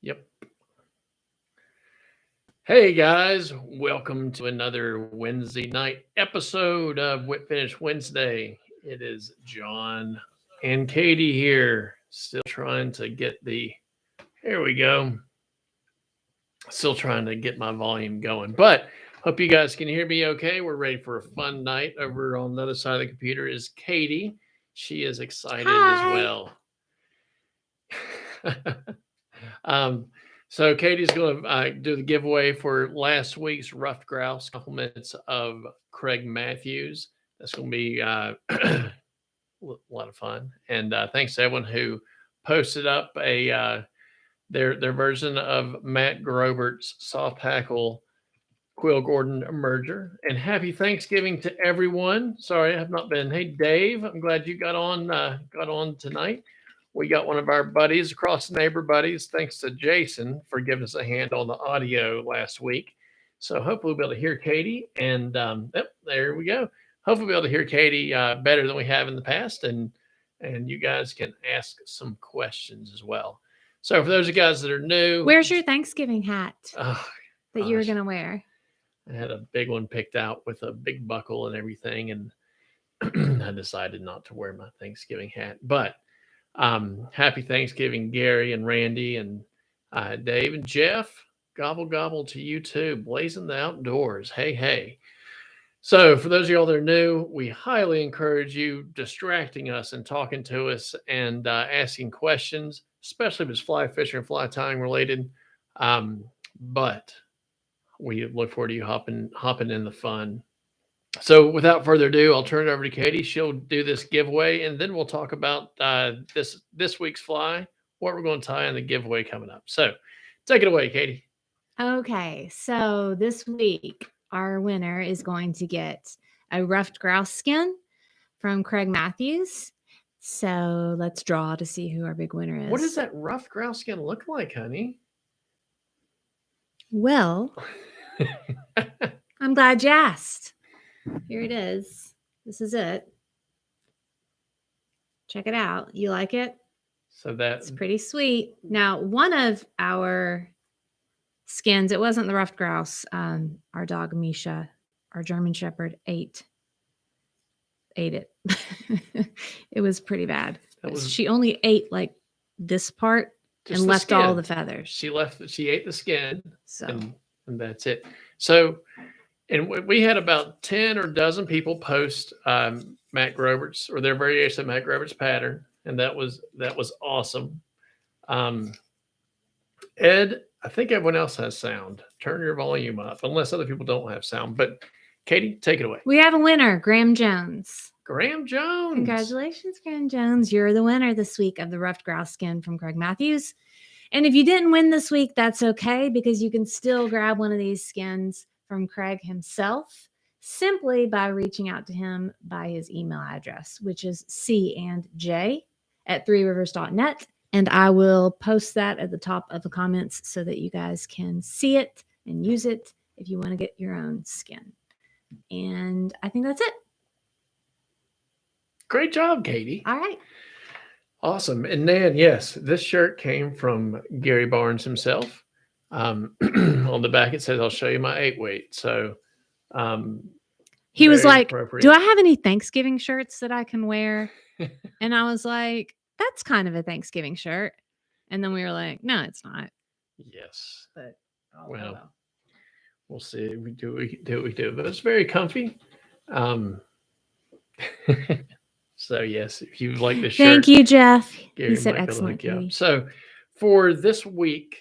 Yep. Hey guys, welcome to another Wednesday night episode of Whip Finish Wednesday. It is John and Katie here, still trying to get here we go. Still trying to get my volume going, but hope you guys can hear me okay. We're ready for a fun night. Over on the other side of the computer is Katie. She is excited as well. So Katie's going to do the giveaway for last week's Ruffed Grouse compliments of Craig Matthews. That's going to be a lot of fun. And thanks to everyone who posted up their version of Matt Grobert's soft hackle Quill Gordon merger. And happy Thanksgiving to everyone. Sorry, I have not been. Hey Dave, I'm glad you got on tonight. We got one of our buddies, across the neighbor buddies, thanks to Jason for giving us a hand on the audio last week. So hopefully we'll be able to hear Katie. And there we go. Hopefully we'll be able to hear Katie better than we have in the past. And you guys can ask some questions as well. So for those of you guys that are new. Where's your Thanksgiving hat that you were going to wear? I had a big one picked out with a big buckle and everything. And I decided not to wear my Thanksgiving hat. But happy Thanksgiving, Gary and Randy and Dave and Jeff. Gobble, gobble to you too. Blazing the outdoors. Hey, hey. So for those of y'all that are new, we highly encourage you distracting us and talking to us and asking questions, especially if it's fly fishing or fly tying related. But we look forward to you hopping in the fun. So without further ado, I'll turn it over to Katie. She'll do this giveaway, and then we'll talk about this week's fly, what we're going to tie, and the giveaway coming up. So take it away, Katie. Okay, so this week, our winner is going to get a ruffed grouse skin from Craig Matthews. So let's draw to see who our big winner is. What does that ruffed grouse skin look like, honey? Well, I'm glad you asked. Here it is. This is it. Check it out. You like it? So that's pretty sweet. Now, one of our skins, it wasn't the ruffed grouse. Our dog Misha, our German Shepherd, ate it. It was pretty bad. She only ate like this part and left skin. all the feathers. She ate the skin. So and that's it. So. And we had about 10 or dozen people post Matt Grobert's or their variation of Matt Grobert's pattern, and that was awesome. Ed, I think everyone else has sound. Turn your volume up, unless other people don't have sound. But Katie, take it away. We have a winner, Graham Jones. Graham Jones. Congratulations, Graham Jones. You're the winner this week of the ruffed grouse skin from Craig Matthews. And if you didn't win this week, that's okay, because you can still grab one of these skins from Craig himself simply by reaching out to him by his email address, which is candj@threerivers.net. And I will post that at the top of the comments so that you guys can see it and use it if you want to get your own skin. And I think that's it. Great job, Katie. All right. Awesome. And Nan, yes, this shirt came from Gary Barnes himself. On the back, it says, "I'll show you my 8-weight." So he was like, "Do I have any Thanksgiving shirts that I can wear?" And I was like, "That's kind of a Thanksgiving shirt." And then we were like, "No, it's not." Yes. But well, we'll see. We do what we do. But it's very comfy. So yes, if you like this shirt. Thank you, Jeff. Gary, he said excellent. So for this week,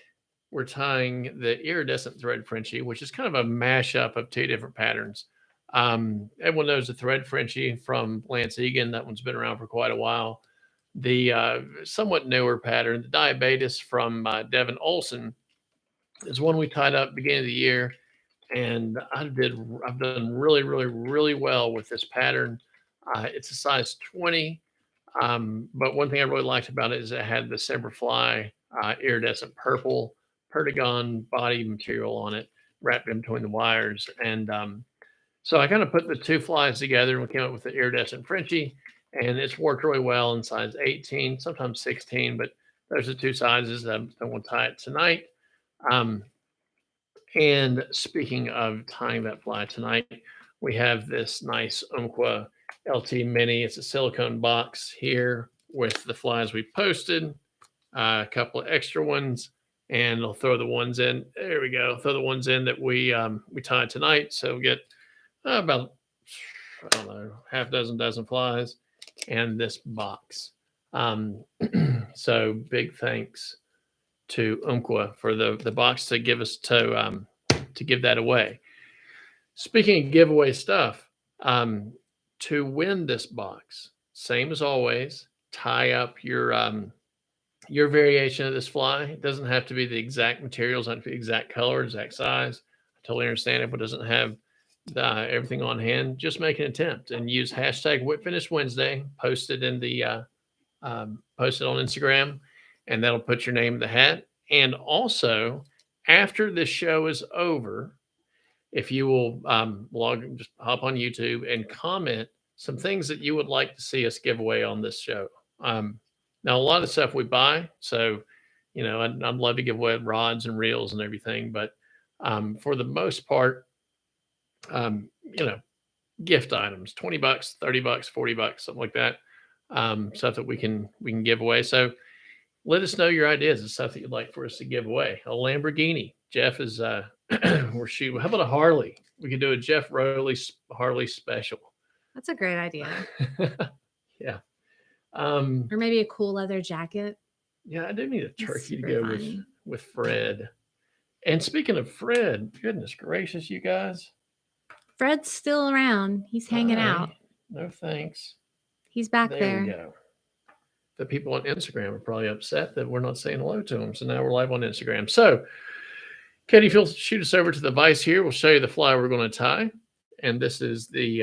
we're tying the Iridescent Thread Frenchie, which is kind of a mashup of two different patterns. Everyone knows the Thread Frenchie from Lance Egan. That one's been around for quite a while. The somewhat newer pattern, the Diabaetis from Devin Olsen, is one we tied up beginning of the year. And I've done really, really, really well with this pattern. It's a size 20. But one thing I really liked about it is it had the Semperfli iridescent purple Perdigon body material on it, wrapped in between the wires. And so I kind of put the two flies together and we came up with the Iridescent Frenchie, and it's worked really well in size 18, sometimes 16, but those are 2 sizes. I will tie it tonight. And speaking of tying that fly tonight, we have this nice Umpqua LT Mini. It's a silicone box here with the flies we posted, a couple of extra ones, and I'll throw the ones in. There we go. Throw the ones in that we tied tonight. So we get about, I don't know, half dozen flies and this box. So big thanks to Umpqua for the box to give us to give that away. Speaking of giveaway stuff, to win this box, same as always, tie up your variation of this fly. It doesn't have to be the exact materials, not the exact color, exact size. I totally understand if it doesn't have everything on hand. Just make an attempt and use hashtag Whip Finish Wednesday. Post it in the post it on Instagram, and that'll put your name in the hat. And also, after this show is over, if you will just hop on YouTube and comment some things that you would like to see us give away on this show. Now, a lot of the stuff we buy, so, you know, I'd love to give away rods and reels and everything, but for the most part, you know, gift items, $20, $30, $40, something like that, stuff that we can give away. So let us know your ideas and stuff that you'd like for us to give away. A Lamborghini. Jeff is we're shooting. How about a Harley? We could do a Jeff Rowley Harley special. That's a great idea. Yeah. Or maybe a cool leather jacket. Yeah, I do need a turkey to go with Fred. And speaking of Fred, goodness gracious, you guys. Fred's still around. He's hanging out. No thanks. He's back there. We go. The people on Instagram are probably upset that we're not saying hello to them. So now we're live on Instagram. So, Katie, if you'll shoot us over to the vise here, we'll show you the fly we're going to tie. And this is the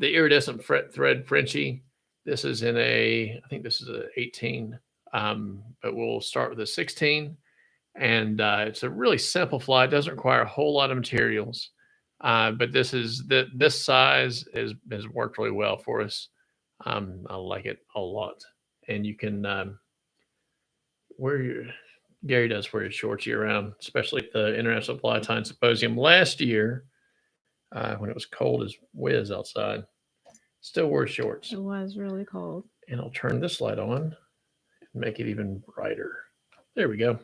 Iridescent Thread Frenchie. This is I think this is an 18, but we'll start with a 16. And it's a really simple fly. It doesn't require a whole lot of materials. But this size has worked really well for us. I like it a lot. And you can Gary does wear his shorts year round, especially at the International Fly Tying Symposium last year when it was cold as whiz outside. Still wore shorts. It was really cold. And I'll turn this light on and make it even brighter. There we go.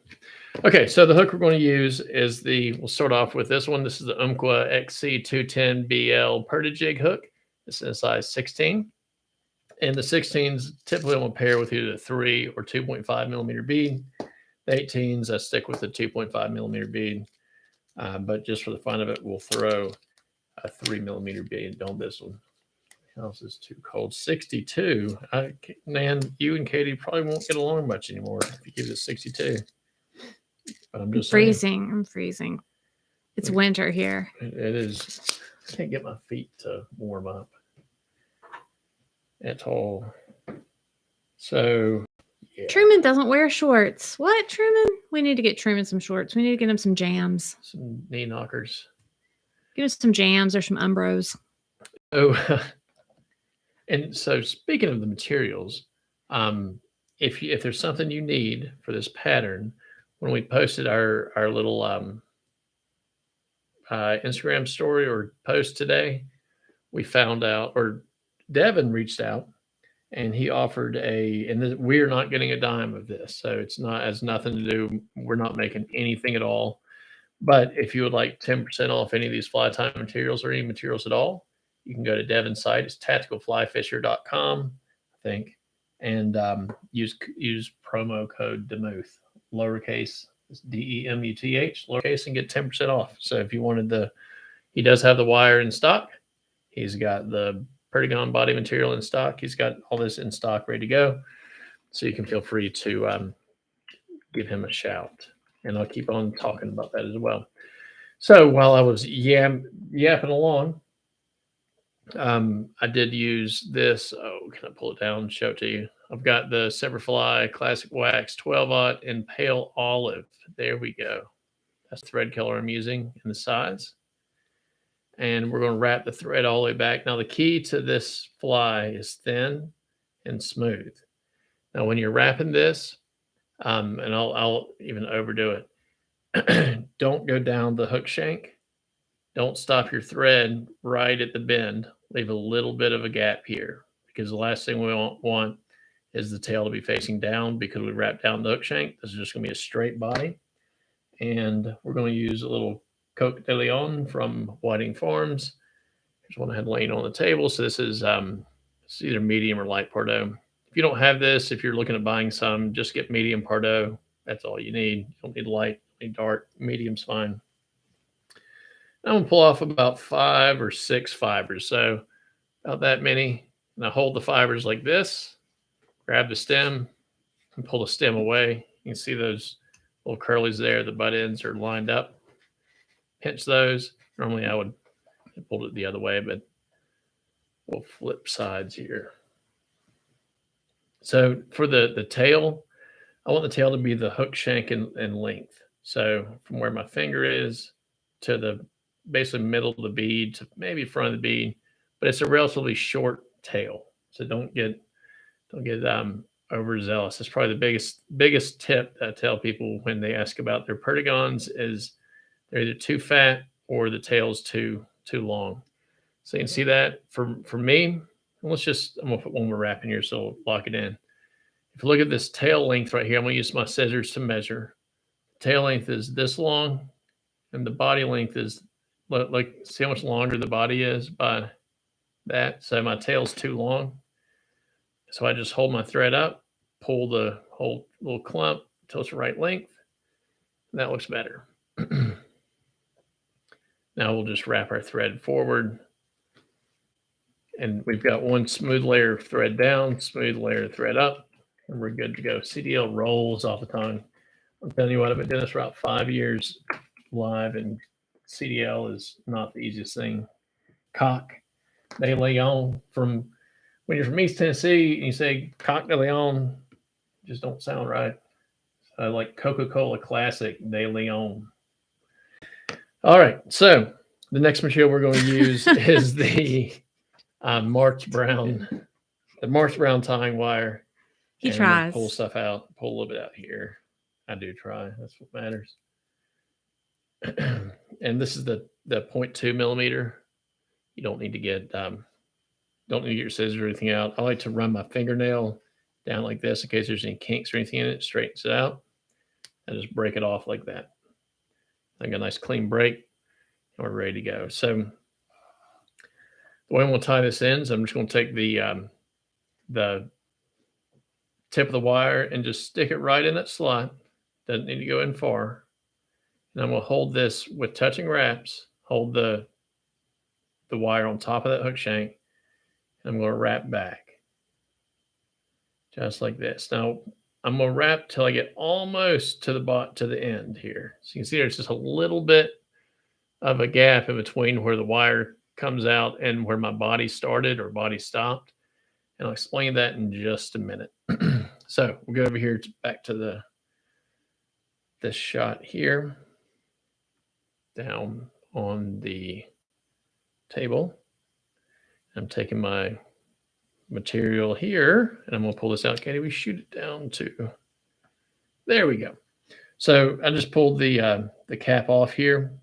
Okay, so the hook we're going to use is we'll start off with this one. This is the Umpqua XC210BL Perdi-Jig hook. This is a size 16. And the 16s typically will pair with either a 3 or 2.5 millimeter bead. The 18s, I stick with the 2.5 millimeter bead. But just for the fun of it, we'll throw a 3 millimeter bead on this one. House is too cold. 62. Man, you and Katie probably won't get along much anymore if you give it 62. But I'm just freezing. I'm freezing. It's winter here. It is. I can't get my feet to warm up at all. So, yeah. Truman doesn't wear shorts. What, Truman? We need to get Truman some shorts. We need to get him some jams. Some knee knockers. Give us some jams or some Umbros. Oh, and so speaking of the materials, if there's something you need for this pattern, when we posted our little Instagram story or post today, we found out, or Devin reached out, and he offered we're not getting a dime of this, so has nothing to do. We're not making anything at all. But if you would like 10% off any of these fly tying materials or any materials at all, you can go to Devin's site. It's tacticalflyfisher.com, I think, and use promo code DEMUTH, lowercase, it's DEMUTH, lowercase, and get 10% off. So if you wanted he does have the wire in stock. He's got the Perdigon body material in stock. He's got all this in stock ready to go. So you can feel free to give him a shout. And I'll keep on talking about that as well. So while I was yapping along, I did use this. Oh, can I pull it down and show it to you? I've got the Semperfli Classic Wax 12-aught in pale olive. There we go. That's the thread color I'm using in the size. And we're going to wrap the thread all the way back. Now, the key to this fly is thin and smooth. Now, when you're wrapping this, and I'll even overdo it, don't go down the hook shank. Don't stop your thread right at the bend. Leave a little bit of a gap here, because the last thing we want is the tail to be facing down, because we wrap down the hook shank. This is just going to be a straight body. And we're going to use a little Coq de Leon from Whiting Farms. Here's one I had laying on the table. So this is it's either medium or light Pardo. If you don't have this, if you're looking at buying some, just get medium Pardo. That's all you need. You don't need light, you need dark. Medium's fine. I'm going to pull off about 5 or 6 fibers. So about that many. And I hold the fibers like this, grab the stem, and pull the stem away. You can see those little curlies there. The butt ends are lined up. Pinch those. Normally I would pull it the other way, but we'll flip sides here. So for the tail, I want the tail to be the hook shank in length. So from where my finger is to the basically middle of the bead to maybe front of the bead, but it's a relatively short tail. So don't get overzealous. That's probably the biggest tip that I tell people when they ask about their Perdigons is they're either too fat or the tail's too long. So you can see that for me, I'm gonna put one more wrap in here so I'll lock it in. If you look at this tail length right here, I'm gonna use my scissors to measure. Tail length is this long, and the body length is like see how much longer the body is by that. So my tail's too long. So I just hold my thread up, pull the whole little clump till it's the right length. And that looks better. Now we'll just wrap our thread forward. And we've got one smooth layer of thread down, smooth layer of thread up, and we're good to go. CDL rolls off the tongue. I'm telling you what, I've been doing this for about 5 years live, and CDL is not the easiest thing. Coq de Leon, from when you're from East Tennessee and you say Coq de Leon, just don't sound right. Like Coca-Cola Classic de Leon. All right, so the next material we're going to use is the March Brown tying wire. He tries. Pull stuff out, pull a little bit out here. I do try. That's what matters. And this is the 0.2 millimeter. You don't need to get your scissors or anything out. I like to run my fingernail down like this in case there's any kinks or anything in it. Straightens it out. I just break it off like that. I got a nice clean break, and we're ready to go. So the way I'm going to tie this in is I'm just going to take the tip of the wire and just stick it right in that slot. Doesn't need to go in far. And I'm going to hold this with touching wraps, hold the wire on top of that hook shank, and I'm going to wrap back. Just like this. Now, I'm going to wrap till I get almost to the end here. So you can see there's just a little bit of a gap in between where the wire comes out and where my body started or body stopped. And I'll explain that in just a minute. So we'll go over here back to this shot here, down on the table. I'm taking my material here, and I'm going to pull this out. Can we shoot it down to? There we go. So I just pulled the cap off here,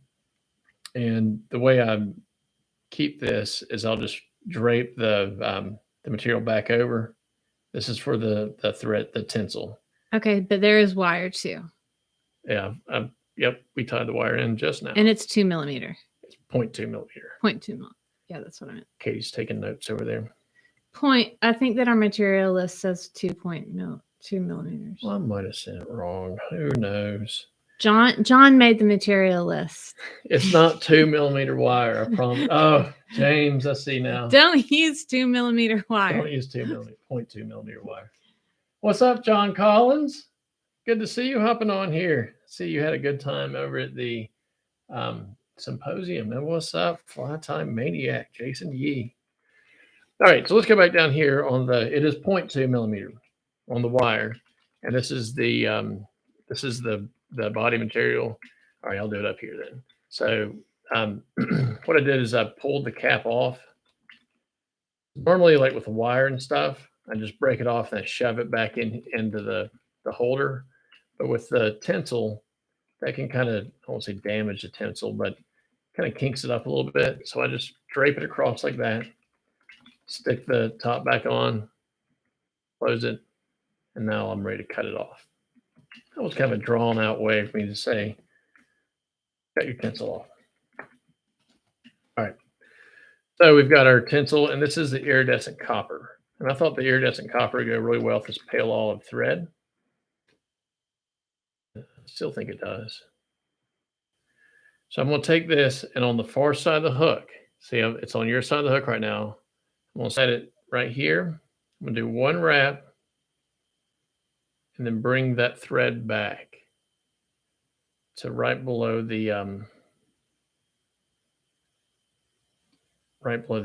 and the way I keep this is I'll just drape the material back over. This is for the thread, the tinsel. Okay, but there is wire too. Yeah. Yep. We tied the wire in just now. And it's 2 millimeter. It's 0.2 millimeter. 0.2 mil. Yeah, that's what I meant. Katie's taking notes over there. I think that our material list says 2 millimeters. Well, I might have said it wrong. Who knows? John made the material list. It's not 2 millimeter wire, I promise. Oh, James, I see now. Don't use 2 millimeter wire. Don't use 0.2 millimeter wire. What's up, John Collins? Good to see you hopping on here. See, you had a good time over at the symposium. And what's up, Fly Time Maniac, Jason Yee? All right, so let's go back down here on it is 0.2 millimeter on the wire. And this is the body material. All right, I'll do it up here then. So what I did is I pulled the cap off. Normally, like with the wire and stuff, I just break it off and I shove it back into the holder. But with the tinsel, that can kind of, I won't say damage the tinsel, but kind of kinks it up a little bit. So I just drape it across like that, stick the top back on, close it, and now I'm ready to cut it off. That was kind of a drawn out way for me to say, cut your tinsel off. All right. So we've got our tinsel, and this is the iridescent copper. And I thought the iridescent copper would go really well with this pale olive thread. I still think it does. So I'm going to take this, and on the far side of the hook, see, it's on your side of the hook right now. I'm going to set it right here. I'm going to do one wrap, and then bring that thread back to right below the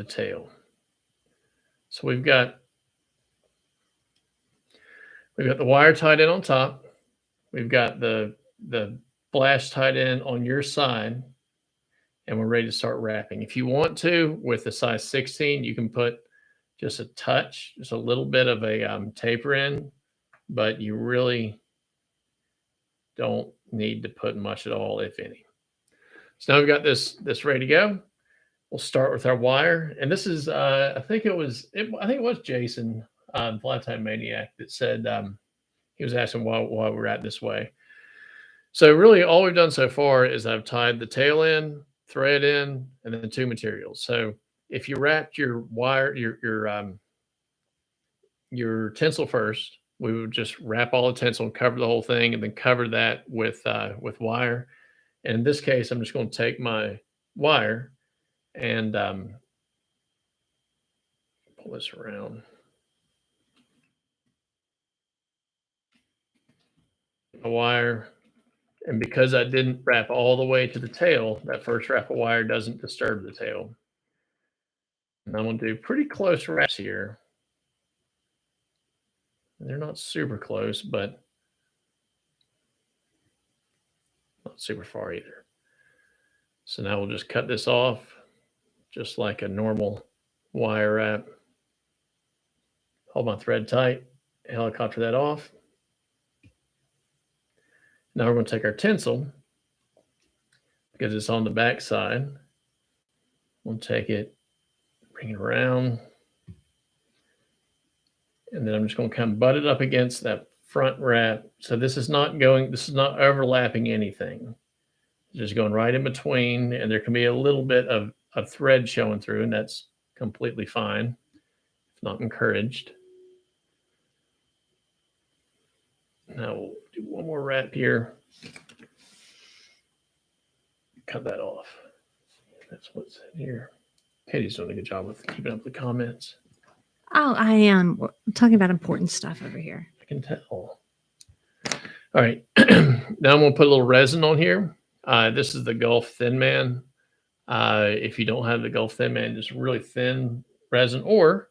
tail. So we've got the wire tied in on top. We've got the flash tied in on your side, and we're ready to start wrapping. If you want to, with the size 16, you can put just a touch, just a little bit of a taper in, but you really don't need to put much at all, if any. So now we've got this ready to go. We'll start with our wire, and this is I think it was Jason, Fly Time Maniac, that said he was asking why we're at this way. So really, all we've done so far is I've tied the tail in, thread in, and then two materials. So if you wrapped your wire, your tinsel first, we would just wrap all the tinsel and cover the whole thing, and then cover that with wire. And in this case, I'm just going to take my wire and pull this around. A wire, and because I didn't wrap all the way to the tail, that first wrap of wire doesn't disturb the tail. And I'm going to do pretty close wraps here. They're not super close, but not super far either. So now we'll just cut this off just like a normal wire wrap. Hold my thread tight, helicopter that off. Now we're going to take our tinsel, because it's on the back side. We'll take it, bring it around, and then I'm just going to kind of butt it up against that front wrap. So this is not overlapping anything. It's just going right in between, and there can be a little bit of thread showing through, and that's completely fine. It's not encouraged. Now we'll do one more wrap here. Cut that off. That's what's in here. Katie's doing a good job with keeping up the comments. Oh, I am. We're talking about important stuff over here. I can tell. All right. Now I'm going to put a little resin on here. This is the Gulff Thinman. If you don't have the Gulff Thinman, just really thin resin, or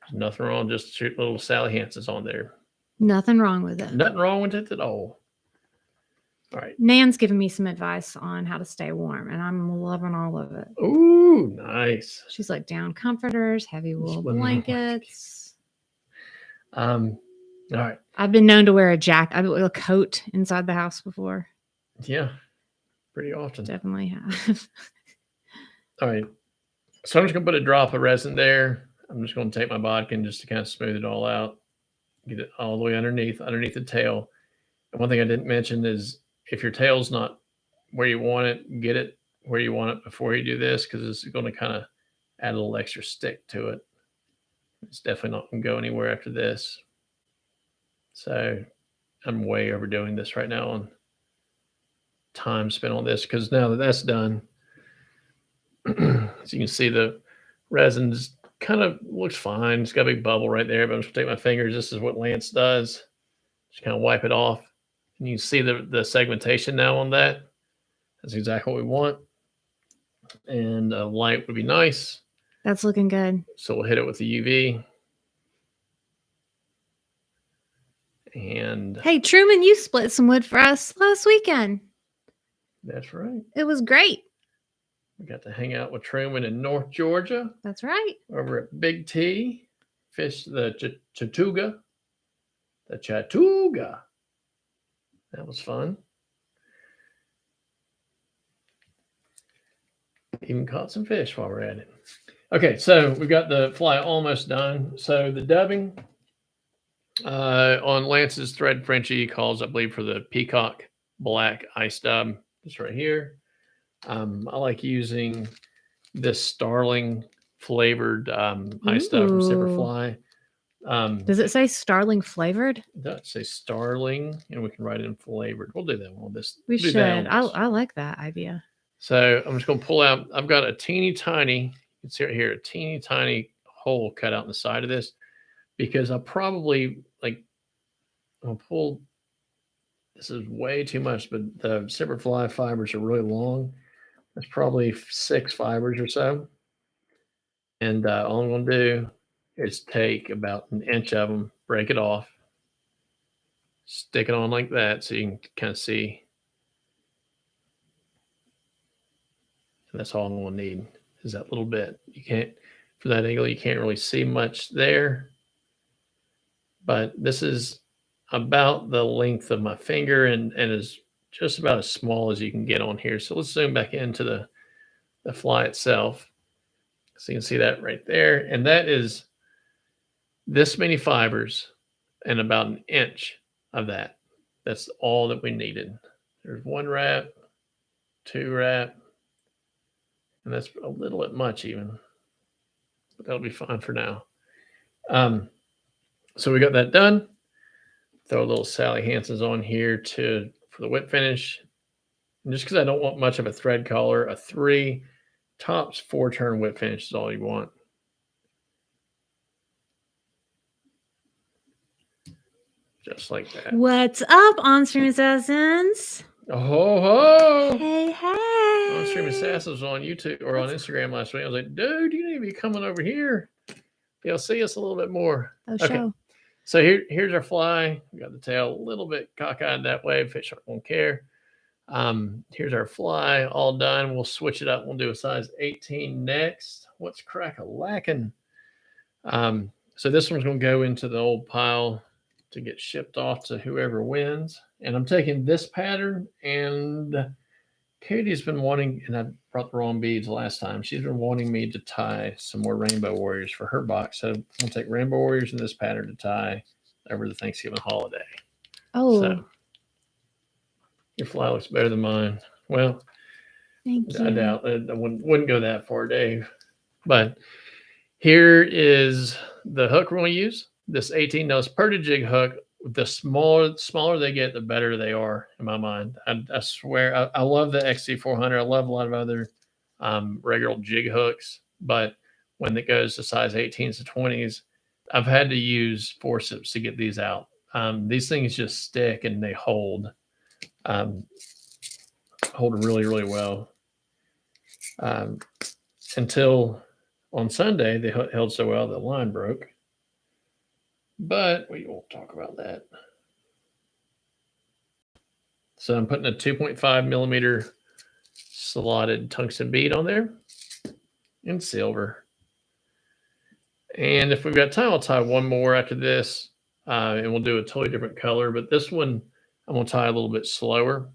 there's nothing wrong, just little Sally Hansen's on there. Nothing wrong with it. Nothing wrong with it at all. All right. Nan's giving me some advice on how to stay warm, and I'm loving all of it. Ooh, nice. She's like down comforters, heavy wool blankets. All right. I've been known to wear a coat inside the house before. Yeah, pretty often. Definitely have. All right. So I'm just going to put a drop of resin there. I'm just going to take my bodkin just to kind of smooth it all out. Get it all the way underneath the tail. And one thing I didn't mention is, if your tail's not where you want it, get it where you want it before you do this, because it's going to kind of add a little extra stick to it. It's definitely not going to go anywhere after this. So I'm way overdoing this right now on time spent on this, because now that that's done, as you can see, the resin kind of looks fine. It's got a big bubble right there, but I'm just going to take my fingers. This is what Lance does. Just kind of wipe it off. And you can see the segmentation now on that. That's exactly what we want. And a light would be nice. That's looking good. So we'll hit it with the UV. And hey, Truman, you split some wood for us last weekend. That's right. It was great. We got to hang out with Truman in North Georgia. That's right. Over at Big T. fish, the Chattooga. The Chattooga. That was fun. Even caught some fish while we're at it. Okay, so we've got the fly almost done. So the dubbing on Lance's Thread Frenchie calls, I believe, for the Peacock Black Ice Dub. It's right here. I like using this Starling flavored ice dub from Semperfli. Does it say Starling flavored? It does say Starling, and we can write it in flavored. We'll do that one on this. We should. I like that idea. So I'm just going to pull out. I've got a teeny tiny, you can see right here, a teeny tiny hole cut out in the side of this, because I'll probably I'll pull. This is way too much, but the Semperfli fibers are really long. There's probably 6 fibers or so. And all I'm going to do is take about an inch of them, break it off, stick it on like that so you can kind of see. And that's all I'm going to need is that little bit. You can't, from that angle, you can't really see much there. But this is about the length of my finger and is just about as small as you can get on here. So let's zoom back into the fly itself. So you can see that right there. And that is this many fibers and about an inch of that. That's all that we needed. There's 1 wrap, 2 wrap, and that's a little bit much even, but that'll be fine for now. So we got that done. Throw a little Sally Hansen's on here for the whip finish. And just because I don't want much of a thread collar, a 3 tops 4 turn whip finish is all you want. Just like that. What's up, on-stream assassins? Oh ho ho! Hey, hey! On-stream assassins on YouTube or on Instagram last week. I was like, dude, you need to be coming over here. You'll see us a little bit more. Okay. Show. So here's our fly. We got the tail a little bit cockeyed that way. Fish won't care. Here's our fly all done. We'll switch it up. We'll do a size 18 next. What's crack-a-lackin'? So this one's going to go into the old pile to get shipped off to whoever wins. And I'm taking this pattern, and Katie's been wanting, and I brought the wrong beads last time. She's been wanting me to tie some more Rainbow Warriors for her box. So I'm going to take Rainbow Warriors in this pattern to tie over the Thanksgiving holiday. Oh. So your fly looks better than mine. Well, thank you. I doubt it. I wouldn't go that far, Dave. But here is the hook we're going to use. This 18 nose Perdi-Jig hook. The smaller they get, the better they are in my mind. I swear, I love the XC400. I love a lot of other regular jig hooks, but when it goes to size 18s to 20s, I've had to use forceps to get these out. These things just stick and they hold really, really well. Until on Sunday, they held so well the line broke. But we won't talk about that. So I'm putting a 2.5 millimeter slotted tungsten bead on there in silver. And if we've got time, I'll tie one more after this. And we'll do a totally different color. But this one, I'm going to tie a little bit slower.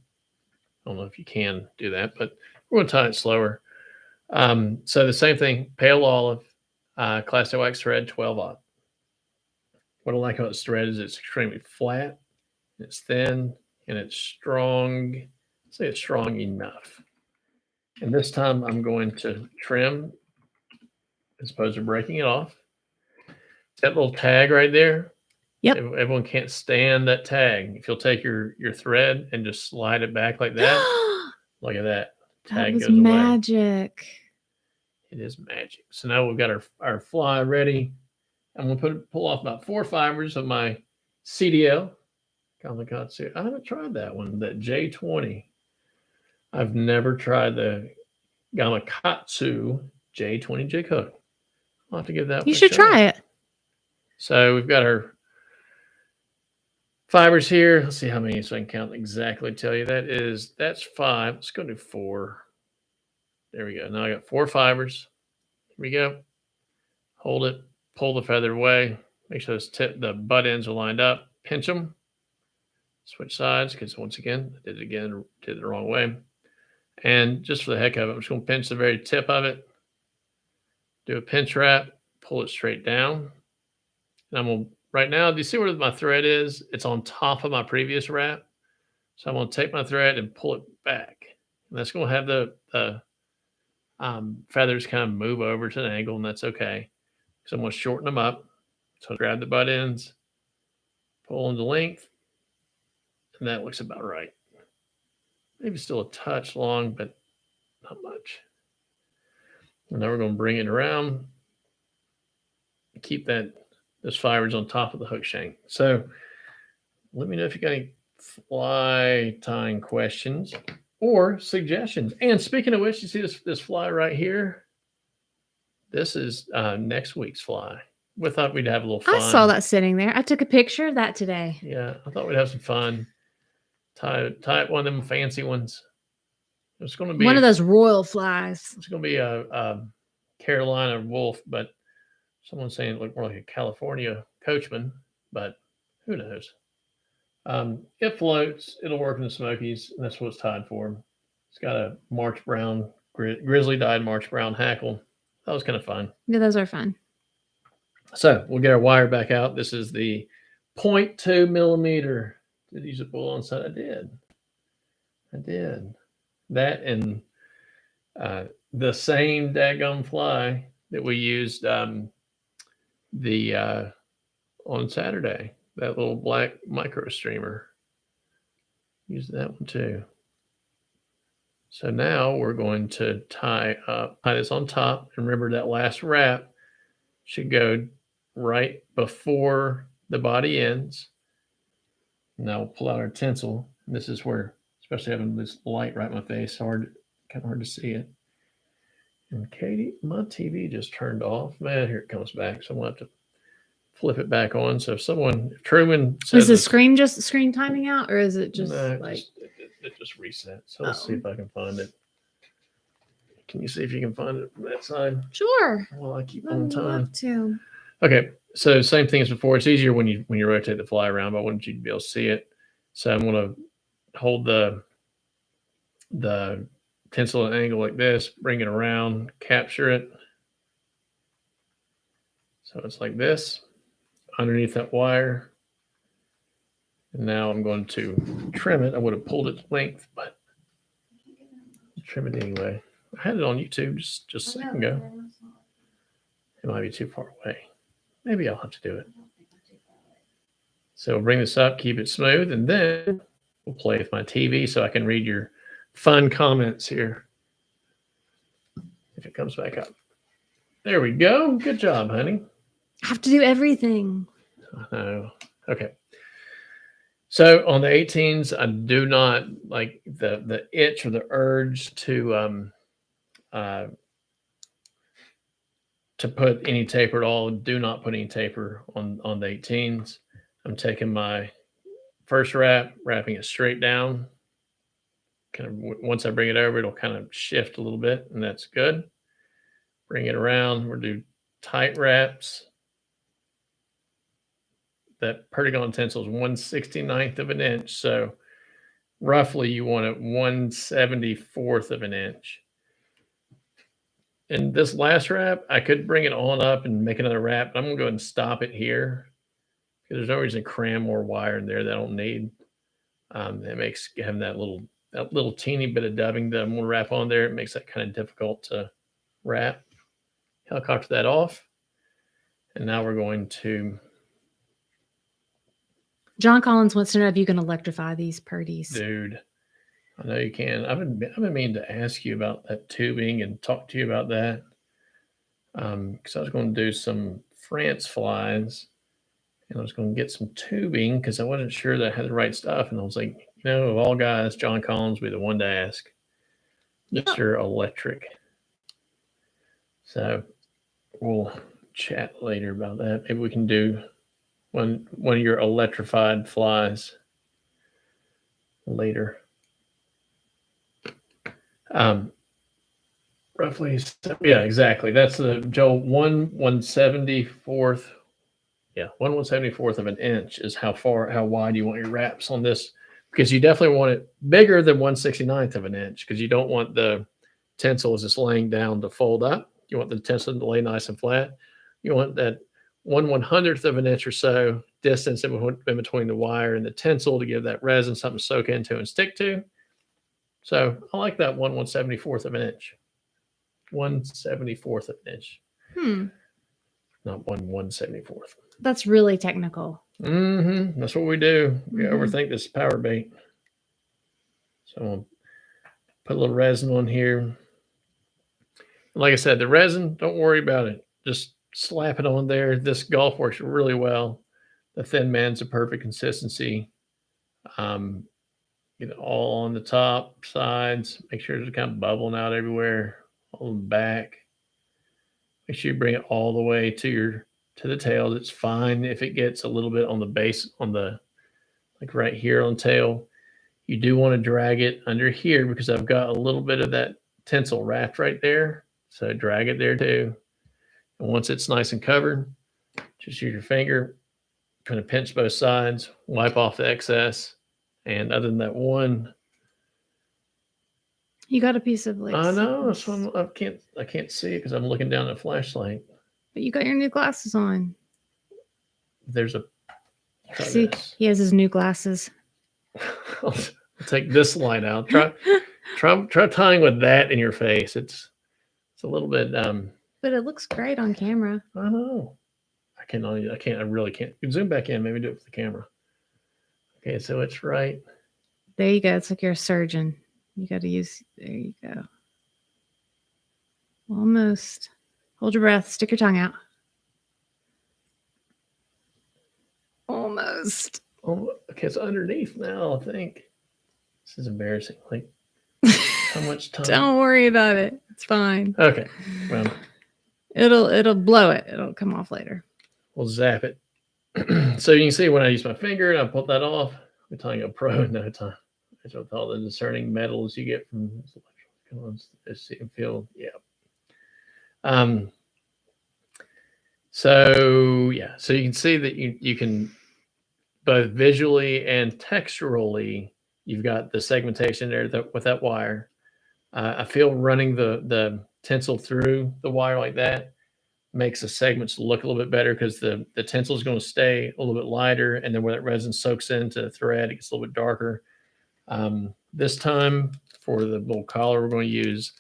I don't know if you can do that, but we're going to tie it slower. So the same thing, pale olive, Class A wax thread, 12/0. What I like about this thread is it's extremely flat, it's thin, and it's strong. I'd say it's strong enough. And this time I'm going to trim as opposed to breaking it off. That little tag right there. Yep. Everyone can't stand that tag. If you'll take your thread and just slide it back like that, look at that. Tag that was goes magic. Away. It is magic. So now we've got our fly ready. I'm going to pull off about 4 fibers of my CDL. Kamikatsu. I haven't tried that one, that J20. I've never tried the Gamakatsu J20 jig hook. I'll have to give that one You should try it. So we've got our fibers here. Let's see how many so I can count exactly. Tell you that's 5. Let's go do 4. There we go. Now I got 4 fibers. Here we go. Hold it. pull the feather away. Make sure the butt ends are lined up. Pinch them. Switch sides because once again, I did it again, did it the wrong way. And just for the heck of it, I'm just going to pinch the very tip of it. Do a pinch wrap. Pull it straight down. And I'm going to, right now, do you see where my thread is? It's on top of my previous wrap. So I'm going to take my thread and pull it back. And that's going to have the feathers kind of move over to an angle, and that's okay. So I'm going to shorten them up. So grab the butt ends, pull them to length, and that looks about right. Maybe still a touch long, but not much. And now we're going to bring it around. Keep those fibers on top of the hook shank. So let me know if you got any fly tying questions or suggestions. And speaking of which, you see this fly right here? This is next week's fly. We thought we'd have a little fun. I saw that sitting there. I took a picture of that today. Yeah, I thought we'd have some fun. Tie one of them fancy ones. It's going to be one of those royal flies. It's going to be a Carolina wolf, but someone's saying it looked more like a California coachman, but who knows? It floats. It'll work in the Smokies, and that's what it's tied for. It's got a March brown, grizzly dyed March brown hackle. That was kind of fun. Yeah, those are fun. So we'll get our wire back out. This is the 0.2 millimeter. Did I use a bull on side? I did. That and the same daggum fly that we used on Saturday. That little black micro streamer. Use that one too. So now we're going to tie this on top. And remember that last wrap should go right before the body ends. Now we'll pull out our tinsel. And this is where, especially having this light right in my face, kind of hard to see it. And Katie, my TV just turned off. Man, here it comes back. So I'm going to have to flip it back on. So if Truman says... Is the screen just screen timing out, or is it just it just reset. So let's see if I can find it. Can you see if you can find it from that side? Sure. Well, I keep on time. Love to. Okay, so same thing as before. It's easier when you rotate the fly around, but I wanted you to be able to see it. So I'm going to hold the tinsel at an angle like this, bring it around, capture it. So it's like this, underneath that wire. And now I'm going to trim it. I would have pulled it to length, but I'll trim it anyway. I had it on YouTube just a second ago. It might be too far away. Maybe I'll have to do it. So bring this up, keep it smooth, and then we'll play with my TV so I can read your fun comments here. If it comes back up. There we go. Good job, honey. I have to do everything. I know. Okay. So on the 18s, I do not like the itch or the urge to put any taper at all. Do not put any taper on the 18s. I'm taking my first wrapping it straight down. Kind of once I bring it over, it'll kind of shift a little bit, and that's good. Bring it around. We'll do tight wraps. That Perdigon tinsel is 1/69th of an inch. So roughly you want it 1/74th of an inch. And this last wrap, I could bring it on up and make another wrap, but I'm going to go ahead and stop it here because there's no reason to cram more wire in there that I don't need. It makes having that little teeny bit of dubbing that I'm going to wrap on there. It makes that kind of difficult to wrap. Helicopter that off. And now we're going to... John Collins wants to know if you can electrify these Perdis. Dude, I know you can. I've been meaning to ask you about that tubing and talk to you about that. Because I was going to do some France flies, and I was going to get some tubing because I wasn't sure that I had the right stuff. And I was like, of all guys, John Collins would be the one to ask. Mr. Electric. So we'll chat later about that. Maybe we can do one of your electrified flies later. Right roughly. Yeah, exactly. That's the Joel 1/174th. Yeah, 1/174th of an inch is how wide you want your wraps on this, because you definitely want it bigger than 1/69th of an inch, because you don't want the tinsel as it's laying down to fold up. You want the tinsel to lay nice and flat. You want that 1/100th of an inch or so distance in between the wire and the tinsel to give that resin something to soak into and stick to. So I like that 1/174th of an inch. 1/74th of an inch. Not 1/174th. That's really technical. That's what we do. We overthink this power bait. So I'm gonna put a little resin on here. Like I said, the resin, don't worry about it. Just slap it on there. This Gulff works really well. The Thinman's a perfect consistency. Get it all on the top, sides. Make sure it's kind of bubbling out everywhere. On the back. Make sure you bring it all the way to the tail. It's fine if it gets a little bit on the base, on the, like right here on tail. You do want to drag it under here because I've got a little bit of that tinsel wrapped right there. So drag it there too. And once it's nice and covered, just use your finger, kind of pinch both sides, wipe off the excess. And other than that one, you got a piece of lace. I know. That's why I can't see it because I'm looking down at a flashlight. But you got your new glasses on. There's a. See, he has his new glasses. I'll take this light out. Try tying with that in your face. It's a little bit. But it looks great on camera. I know. I really can't. Zoom back in. Maybe do it with the camera. Okay, so it's right. There you go. It's like you're a surgeon. You got to use. There you go. Almost. Hold your breath. Stick your tongue out. Almost. Oh, okay, it's underneath now, I think. This is embarrassing. Like, how much time? Don't worry about it. It's fine. Okay. Well, it'll blow it. It'll come off later. We'll zap it. So you can see when I use my finger and I pull that off, I'm telling a pro in no time. That's with all the discerning metals you get from this electrical. See and feel. Yeah. So yeah, so you can see that you can both visually and texturally, you've got the segmentation there with that wire. I feel running the tinsel through the wire like that makes the segments look a little bit better because the tinsel is going to stay a little bit lighter, and then where that resin soaks into the thread, it gets a little bit darker. This time for the little collar we're going to use,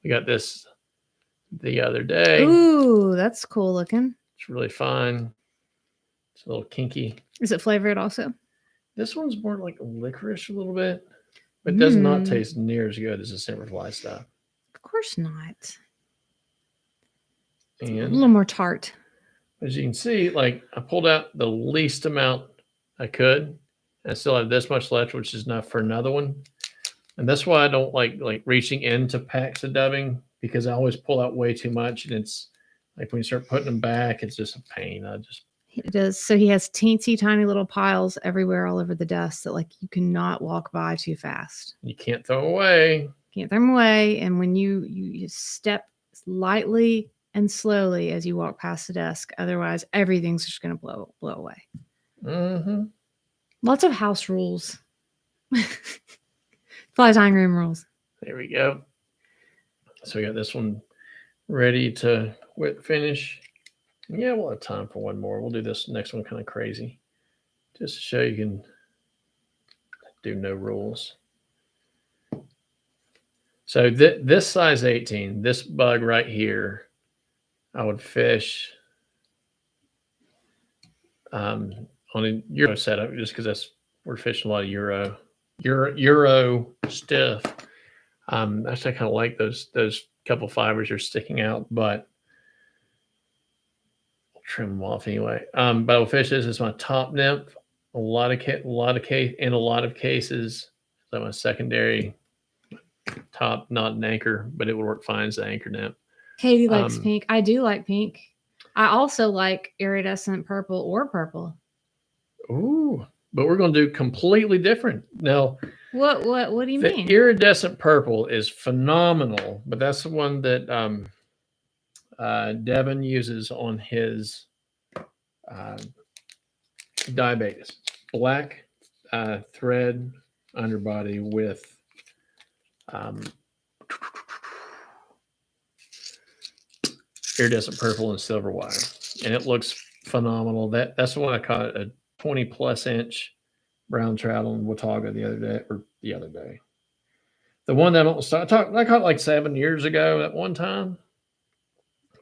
we got this the other day. Ooh, that's cool looking. It's really fine. It's a little kinky. Is it flavored also? This one's more like licorice a little bit, but does not taste near as good as the Semperfli stuff. Of course not. And a little more tart. As you can see, like I pulled out the least amount I could. I still have this much left, which is enough for another one. And that's why I don't like reaching into packs of dubbing, because I always pull out way too much, and it's like when you start putting them back, it's just a pain. It does. So he has teensy tiny little piles everywhere all over the desk that like you cannot walk by too fast. You can't throw away. Can't throw them away. And when you step lightly and slowly as you walk past the desk, otherwise everything's just going to blow away. Mm-hmm. Lots of house rules. Fly tying room rules. There we go. So we got this one ready to finish. Yeah, we'll have time for one more. We'll do this next one kind of crazy, just to show you can do no rules. So this size 18, this bug right here, I would fish on a Euro setup, just because we're fishing a lot of Euro stiff. Actually, I kind of like those couple fibers are sticking out, but I'll trim them off anyway. But I'll fish this as my top nymph. In a lot of cases, so my secondary top, not an anchor, but it would work fine as an anchor nymph. Katie likes pink. I do like pink. I also like iridescent purple or purple. Ooh, but we're going to do completely different. Now, What do you The mean? iridescent purple is phenomenal, but that's the one that Devin uses on his Diabaetis. Black thread underbody with iridescent purple and silver wire, and it looks phenomenal. That's the one I caught a 20+ inch brown trout on Watauga the other day. The one that I caught like 7 years ago at one time,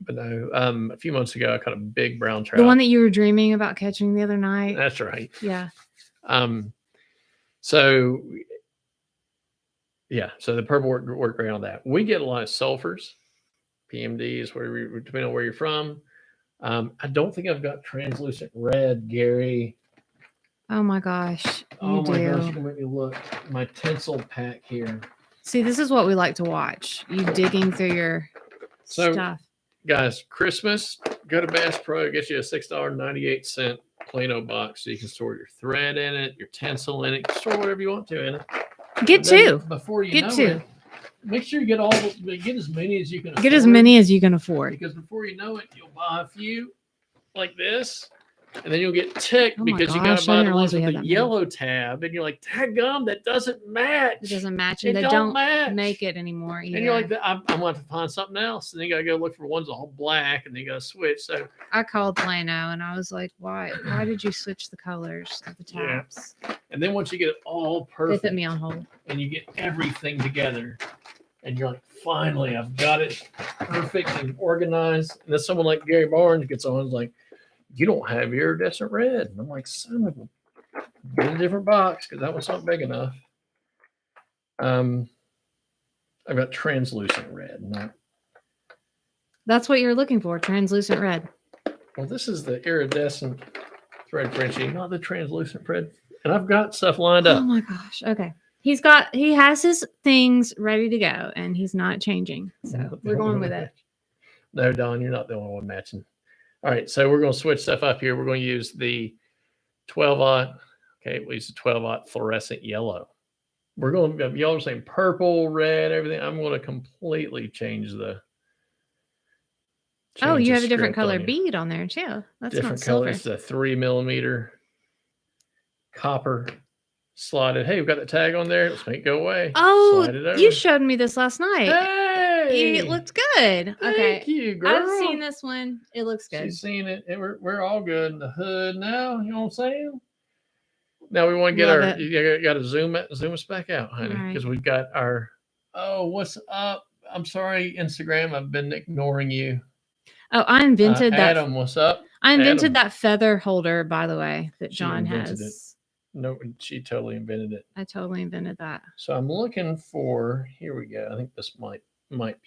but no, a few months ago I caught a big brown trout. The one that you were dreaming about catching the other night. That's right. Yeah. So yeah, so the purple worked great on that. We get a lot of sulfurs, PMDs, depending on where you're from. I don't think I've got translucent red, Gary. Oh my gosh. Oh my gosh, you can make me look. My Tinsel pack here. See, this is what we like to watch. You digging through your stuff. Guys, Christmas, go to Bass Pro, get you a $6.98 Plano box so you can store your thread in it, your tinsel in it, store whatever you want to in it. Get two. Before you know it, make sure you get as many as you can afford. Get as many as you can afford. Because before you know it, you'll buy a few like this, and then you'll get ticked because you got to buy the ones with the yellow tab, and you're like, "Daggum, that doesn't match." It doesn't match, and they don't make it anymore either. And you're like, "I'm going to have to find something else," and then you got to go look for ones all black, and then you got to switch. So I called Plano, and I was like, "Why? Why did you switch the colors of the tabs?" Yeah. And then once you get it all perfect, they put me on hold, and you get everything together, and you're like, "Finally, I've got it perfect and organized." And then someone like Gary Barnes gets on, and is like, "You don't have iridescent red." And I'm like, "Son of a, get a different box because that one's not big enough." I've got translucent red. That's what you're looking for, translucent red. Well, this is the iridescent thread Frenchie, not the translucent thread. And I've got stuff lined up. Oh my gosh. Okay. He has his things ready to go, and he's not changing. So we're going with it. No, Don, you're not the only one matching. All right, so we're going to switch stuff up here. We're going to use the 12-aught. Okay, we use the 12-aught fluorescent yellow. We're going to, y'all are saying purple, red, everything. I'm going to completely change the. Oh, you have a different color bead on there too. That's different not color. silver. It's a 3mm copper slotted. Hey, we've got the tag on there. Let's make it go away. Oh, you showed me this last night. Hey, it looked good. Thank you, girl. I've seen this one. It looks good. She's seen it. We're all good in the hood now. You know what I'm saying? Now we want to get you got to zoom us back out, honey, because we've got our. Oh, what's up? I'm sorry, Instagram. I've been ignoring you. Oh, I invented that. Adam, what's up? I invented that feather holder, by the way, that John has. No, she totally invented it. I totally invented that. So I'm looking for. Here we go. I think this might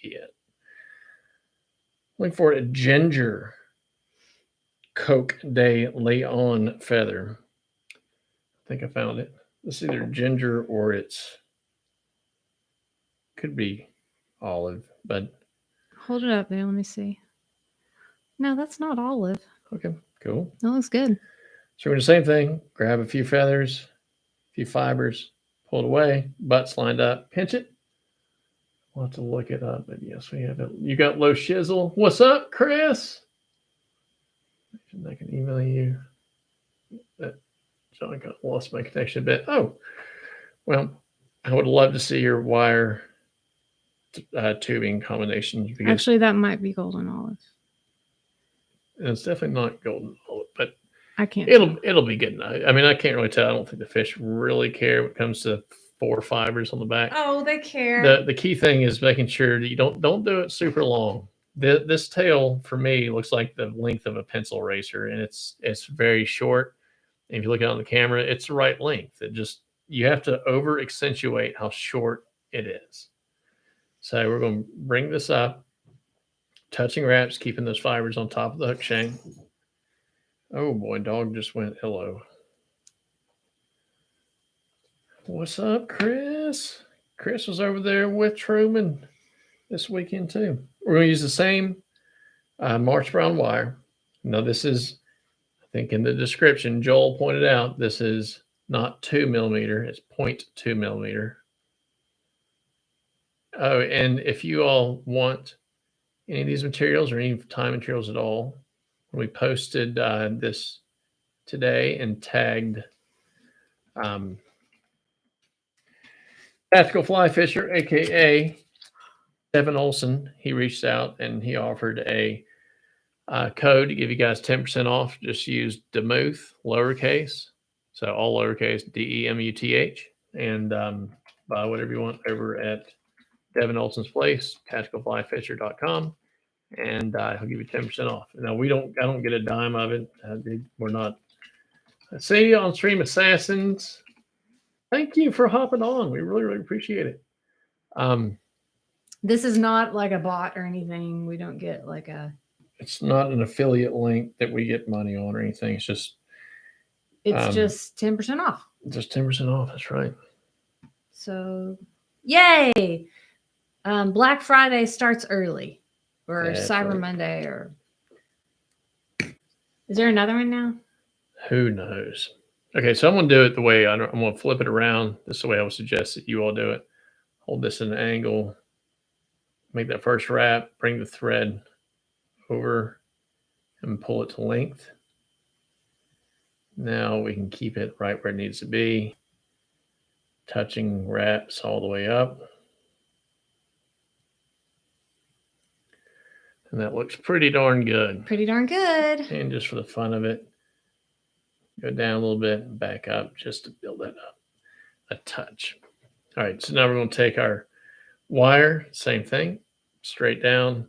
be it. Looking for a ginger Coke Day lay-on feather. I think I found it. It's either ginger or could be olive, but hold it up there. Let me see. No, that's not olive. Okay, cool. That looks good. So we're doing the same thing. Grab a few feathers, a few fibers, pull it away, butts lined up, pinch it. We'll have to look it up, but yes, we have it. You got low shizzle. What's up, Chris? I can email you. John got lost my connection a bit. Oh, well, I would love to see your wire tubing combination. Actually, that might be golden olive. And it's definitely not golden olive, but I can't. It'll be good enough. I mean, I can't really tell. I don't think the fish really care when it comes to 4 fibers on the back. Oh, they care. The key thing is making sure that you don't do it super long. This tail for me looks like the length of a pencil eraser, and it's very short. And if you look at it on the camera, it's the right length. You have to over accentuate how short it is. So we're going to bring this up, touching wraps, keeping those fibers on top of the hook shank. Oh boy, dog just went hello. What's up, Chris? Chris was over there with Truman this weekend too. We're going to use the same March brown wire. Now this is, I think in the description, Joel pointed out, this is not 2 millimeter. It's 0.2 millimeter. Oh, and if you all want any of these materials or any time materials at all, we posted this today and tagged Tactical Fly Fisher, aka Devin Olsen. He reached out and he offered a code to give you guys 10% off. Just use Demuth, lowercase, so all lowercase, DEMUTH, and buy whatever you want over at Devin Olsen's place, tacticalflyfisher.com, and he'll give you 10% off. Now I don't get a dime of it. We're not. See you on Stream Assassins. Thank you for hopping on. We really, really appreciate it. This is not like a bot or anything. We don't get like a. It's not an affiliate link that we get money on or anything. It's just 10% off. Just 10% off. That's right. So, yay! Black Friday starts early, or That's Cyber right. Monday, or is there another one now? Who knows? Okay, so I'm going to do it the way I'm going to flip it around. This is the way I would suggest that you all do it. Hold this at an angle. Make that first wrap. Bring the thread over and pull it to length. Now we can keep it right where it needs to be. Touching wraps all the way up. And that looks pretty darn good. Pretty darn good. And just for the fun of it, go down a little bit and back up just to build that up a touch. All right, so now we're going to take our wire, same thing, straight down,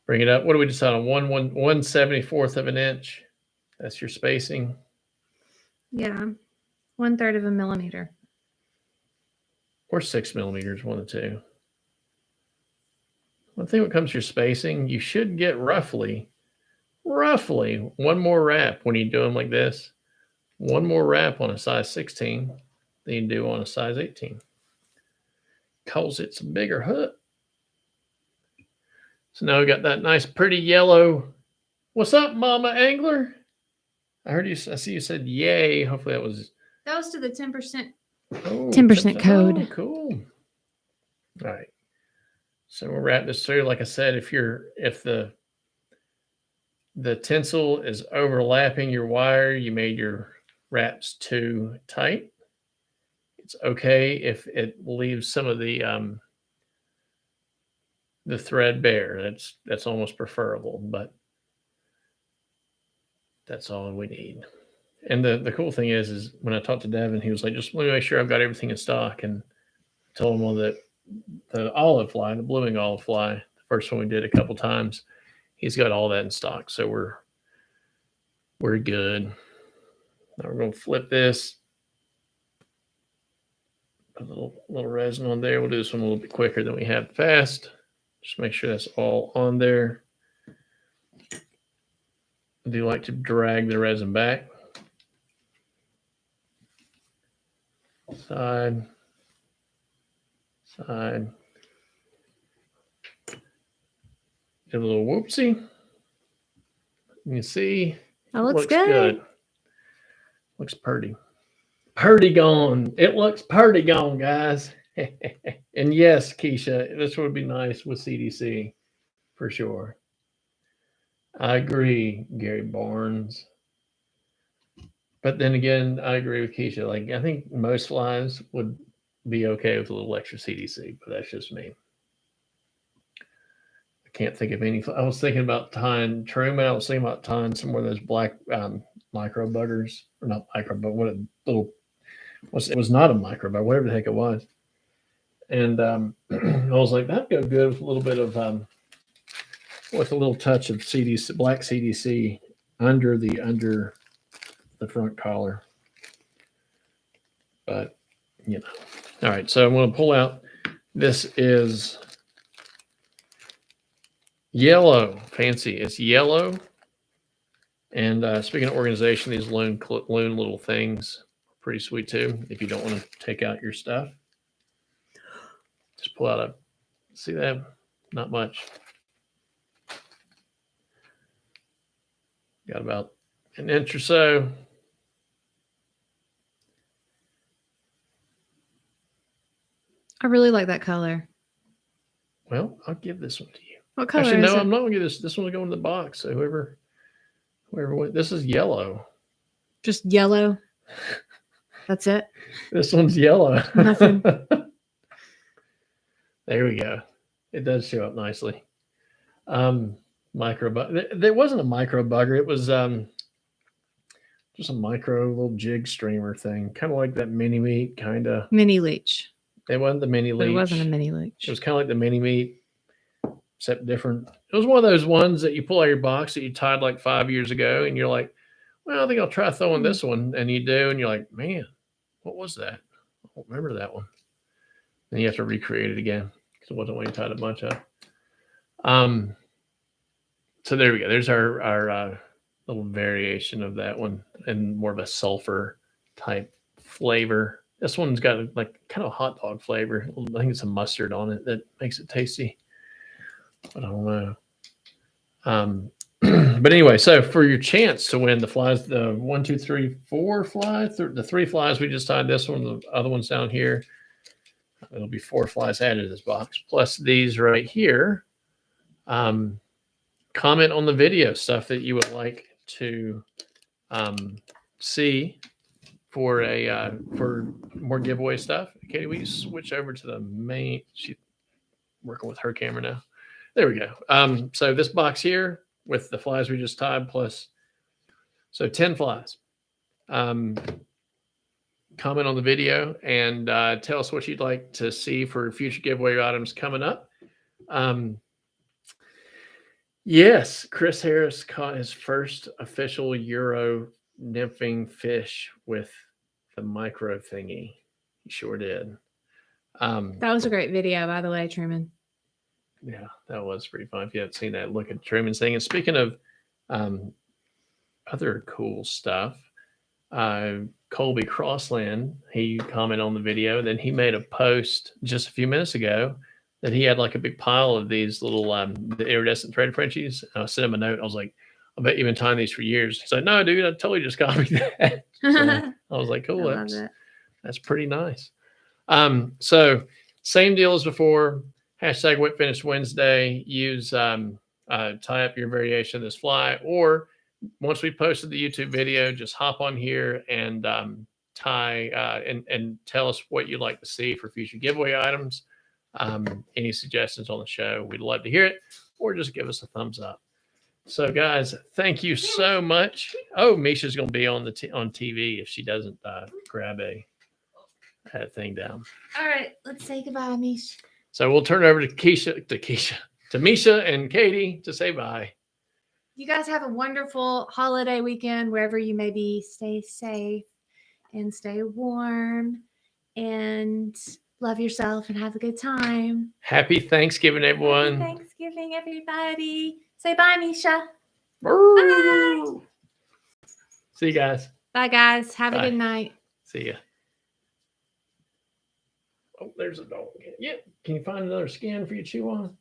bring it up. What do we decide on? 1/74th of an inch. That's your spacing. Yeah, 1/3 of a millimeter. Or 6 millimeters, one of the two. One thing when it comes to your spacing, you should get roughly one more wrap when you do them like this. One more wrap on a size 16 than you do on a size 18. Because it's a bigger hook. So now we got that nice pretty yellow. What's up, Mama Angler? I see you said yay. Hopefully that was to the 10%. Oh, 10% code. Oh, cool. All right. So we'll wrap this through. Like I said, if the tinsel is overlapping your wire, you made your wraps too tight. It's okay if it leaves some of the thread bare. That's almost preferable, but that's all we need. And the cool thing is when I talked to Devin, he was like, just let me make sure I've got everything in stock, and told him that the olive fly, the blooming olive fly, the first one we did a couple times, he's got all that in stock. So we're good. Now we're going to flip this. Put a little resin on there. We'll do this one a little bit quicker than we have fast. Just make sure that's all on there. I do like to drag the resin back. Side. Get a little whoopsie. You can see. That looks good. Looks pretty. Perdigon. It looks Perdigon, guys. And yes, Keisha, this would be nice with CDC for sure. I agree, Gary Barnes. But then again, I agree with Keisha. Like, I think most flies would be okay with a little extra CDC, but that's just me. I can't think of any. I was thinking about tying Truman. I was thinking about tying some more of those black micro buggers, or not micro, but what a little. It was not a micro bug, whatever the heck it was. And I was like, that'd go good with a little bit of with a little touch of CDC, black CDC under the front collar. But you know, all right. So I'm going to pull out. This is yellow, fancy. It's yellow. And speaking of organization, these loon little things are pretty sweet too. If you don't want to take out your stuff, just pull out a. See that? Not much. Got about an inch or so. I really like that color. Well, I'll give this one to you. What color Actually, is no, it? I'm not gonna give this. This one will go in the box. So whoever went, this is yellow. Just yellow. That's it. This one's yellow. Nothing. There we go. It does show up nicely. Micro bug. There wasn't a micro bugger. It was just a micro little jig streamer thing, kind of like that mini meat, kind of. Mini leech. It wasn't the mini But leech. it wasn't a mini leech. It was kind of like the mini meat, except different. It was one of those ones that you pull out of your box that you tied like 5 years ago, and you're like, well, I think I'll try throwing this one. And you do, and you're like, man, what was that? I don't remember that one. Then you have to recreate it again because it wasn't what you tied a bunch of. So there we go. There's our little variation of that one, and more of a sulfur type flavor. This one's got like kind of a hot dog flavor. I think it's a mustard on it that makes it tasty. But I don't know. But anyway, so for your chance to win the flies, the 1, 2, 3, 4 flies, the 3 flies we just tied, this one, the other one's down here. It'll be 4 flies added to this box, plus these right here. Comment on the video stuff that you would like to see for more giveaway stuff. Katie, will you switch over to the main? She's working with her camera now. There we go. So this box here with the flies we just tied plus, so 10 flies. Comment on the video and tell us what you'd like to see for future giveaway items coming up. Yes, Chris Harris caught his first official Euro nymphing fish with the micro thingy. He sure did. That was a great video, by the way, Truman. Yeah, that was pretty fun. If you haven't seen that, look at Truman's thing. And speaking of other cool stuff, Colby Crossland, he commented on the video. Then he made a post just a few minutes ago that he had like a big pile of these little the iridescent thread Frenchies. And I sent him a note. I was like, I bet you've been tying these for years. He said, no, dude, I totally just copied that. So I was like, cool. That's pretty nice. So same deal as before. Hashtag Whip Finish Wednesday. Use tie up your variation of this fly, or once we posted the YouTube video, just hop on here and tie and tell us what you'd like to see for future giveaway items. Any suggestions on the show, we'd love to hear it, or just give us a thumbs up. So guys, thank you so much. Oh, Misha's going to be on on TV if she doesn't grab that thing down. All right, let's say goodbye, Misha. So we'll turn it over to Misha and Katie to say bye. You guys have a wonderful holiday weekend wherever you may be. Stay safe and stay warm and love yourself and have a good time. Happy Thanksgiving, everyone. Happy Thanksgiving, everybody. Say bye, Misha. Bye. See you guys. Bye, guys. Have a good night. See ya. Oh, there's a dog. Yeah. Can you find another skin for you to chew on?